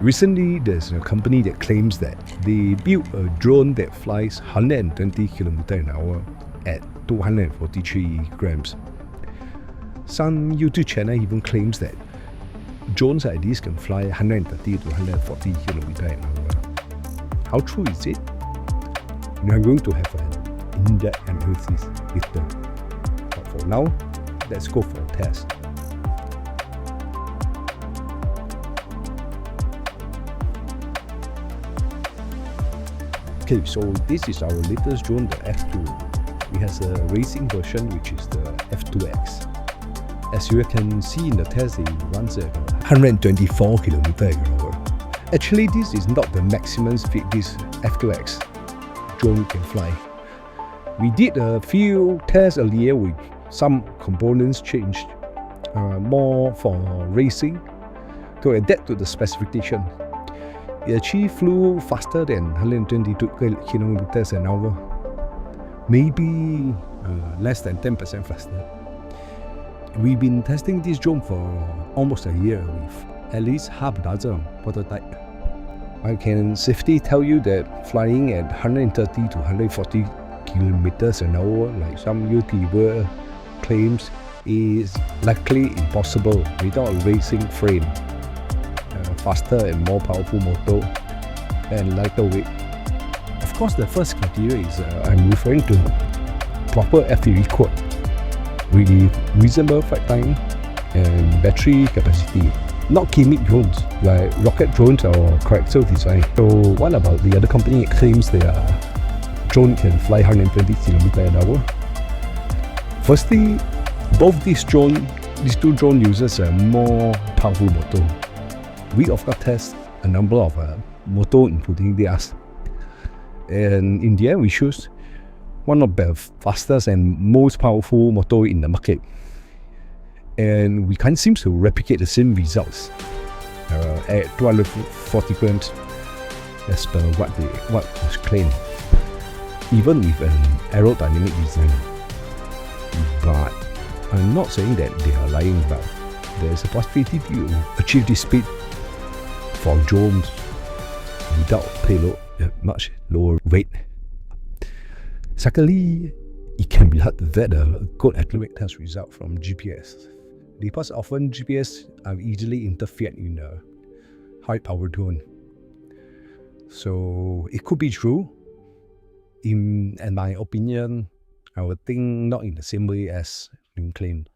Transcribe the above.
Recently, there's a company that claims that they built a drone that flies 120 km an hour at 243 grams. Some YouTube channel even claims that drones like these can fly 130 to 140 km an hour. How true is it? We are going to have an in-depth analysis later. But for now, let's go for a test. Okay, so this is our latest drone, the F2. It has a racing version, which is the F2X. As you can see in the test, it runs at 124 km an hour. Actually, this is not the maximum speed this F2X drone can fly. We did a few tests earlier with some components changed, more for racing, to adapt to the specification. It actually flew faster than 122 km an hour, maybe less than 10% faster. We've been testing this drone for almost a year with at least half a dozen prototypes. I can safely tell you that flying at 130 to 140 km an hour, like some YouTuber claims, is likely impossible without a racing frame, faster and more powerful motor, and lighter weight. Of course, the first criteria is I'm referring to proper FAA code with reasonable flight time and battery capacity. Not gimmick drones like rocket drones or coaxial design. So what about the other company that claims their drone can fly 120 km an hour? Firstly, both these two drones uses a more powerful motor. We of course test a number of motor including theirs, and in the end we choose one of the fastest and most powerful motor in the market, and we can't seem to replicate the same results at 240 grams as per what was claimed, even with an aerodynamic design. But I'm not saying that they are lying, but there is a possibility to achieve this speed for drones without payload at much lower weight. Secondly, it can be hard to get a good accurate test result from GPS, because often GPS are easily interfered in a high-power drone. So it could be true. In my opinion, I would think not in the same way as being claimed.